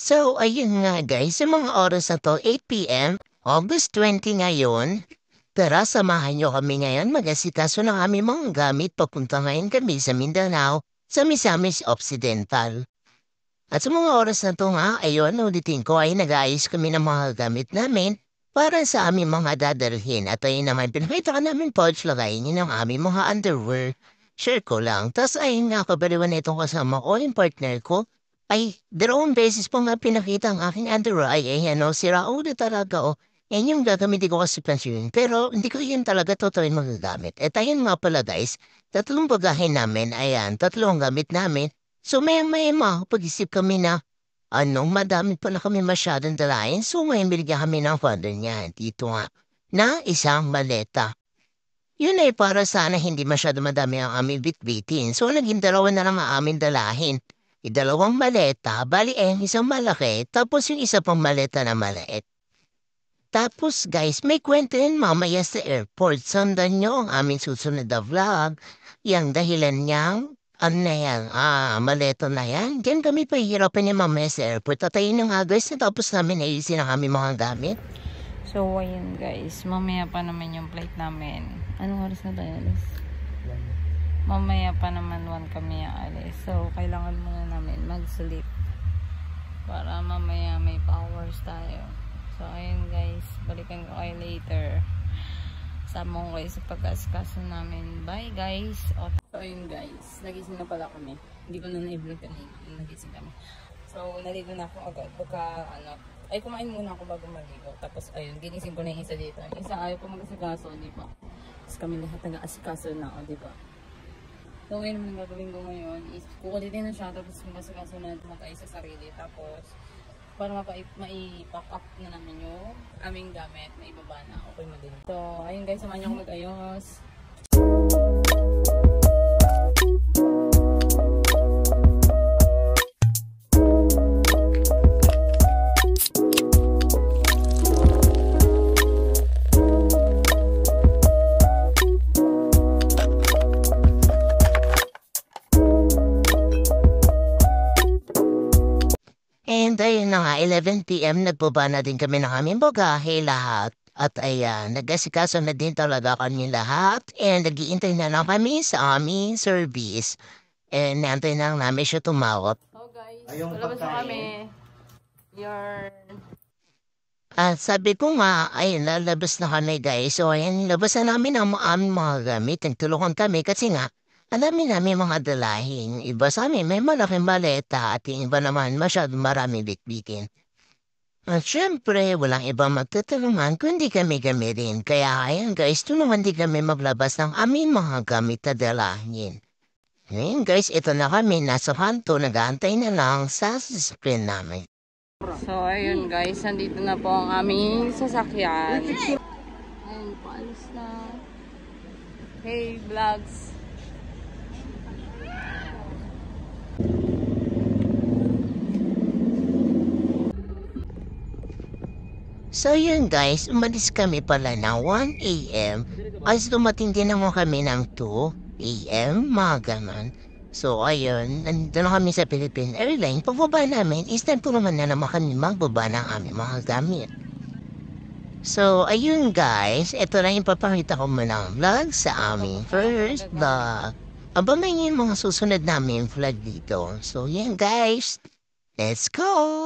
So, ayun nga guys, sa mga oras na to, 8 p.m., August 20 ngayon, tara samahan nyo kami ngayon mag-asikaso ng aming mga gamit papunta ngayon kami sa Mindanao, sa Misamis Occidental. At sa mga oras na to nga, ayun, ulitin ko ay nag-aayos kami ng mga gamit namin para sa aming mga dadalhin. At ayun naman, pinakita ka namin pouch lagayin yun ng aming mga underwear. Share ko lang. Tapos ayun nga, kabaliwan na itong kasama ko, yung partner ko, ay dalawang beses po nga pinakita ang aking underwear. Ay, ano, sira ulo talaga, oh. Yan yung gagamitin ko kasi pansin. Pero hindi ko yun talaga totoo yung magagamit. At ayun nga pala guys, tatlong bagahin namin, ayan, tatlong gamit namin. So maya-maya makakapag-isip kami na, madami pala kami masyadong dalayan. So ngayon binigyan kami ng father niya, dito nga, na isang maleta. Yun ay para sana hindi masyado madami ang aming bitbitin. So naging dalawa na lang ang aming dalahin. Dalawang maleta, bali isang malaki, tapos yung isa pang maleta na maliit. Tapos guys, may kwento yun mamaya sa airport. Sundan nyo ang aming susunod na vlog. Yang dahilan niyang, na yan, maleta na yan. Diyan kami pahihirapan niya mamaya sa airport. Tatayin na nga guys, natapos namin ayusin ang aming mga gamit. So, ayun guys, mamaya pa naman yung flight namin. Anong oras na tayo alis? Mamaya pa naman 1 kami alis. So, kailangan muna namin mag-sleep para mamaya may powers tayo. So, ayun guys, balikan ko kayo later. Sama ko kayo sa pag-askaso namin. Bye guys! So, ayun guys, nagising na pala kami. Hindi ko na na-vlog kanina. Nagising kami. So, naligo na ako agad. Ay, kumain muna ako bago maligo. Tapos, ayun, ginising ko na yung isa dito. Yung isa ayaw ko mag-asikaso, di ba? Tapos kami lahat nag-asikaso na ako, di ba? So, ngayon naman gagawin ko ngayon is kukulitin na siya. Tapos, mag-asikaso na mag-ayos sa sarili. Tapos, para mai-pack up na namin yung aming gamit na ibaba na. Okay, madilim. So, ayun guys, samahan niyo ako mag-ayos. And ayun na nga, 11 p.m. nagbaba na din kami ng aming bagahe lahat. At ayan, nag-asikaso na din talaga kami lahat. And nag-iintay na lang kami sa aming service. And nantay na lang namin siya tumawag. So guys, palabas na kami. At sabi ko nga, ayun, lalabas na kami guys. So ayan, labas na namin ang aming mga gamit. Nagtulungan kami kasi nga, alamin namin mga dalahin. Iba sa amin may malaking maleta at yung iba naman masyadong marami bitbitin. At syempre, walang ibang magtutulungan kundi kami rin. Kaya ayan guys, tulungan din kami maglabas ng aming mga gamit na dalahin. Ngayon guys, ito na kami, nasa kanto, nag-aantay na lang sa sasakyan namin. So, ayun guys, nandito na po ang aming sasakyan. Ayun, paalis na. Hey, vlogs. So yun guys, umalis kami pala ng 1 a.m. As dumating din naman kami ng 2 a.m. mga ganon. So ayun, nandito na kami sa Philippine Airlines. Pagbaba namin, instant po naman na naman kami magbaba ng aming mga gamit. So ayun guys, ito na yung papakita ko muna ang vlog sa aming first vlog. Abangan yung mga susunod namin vlog dito. So yan guys, let's go!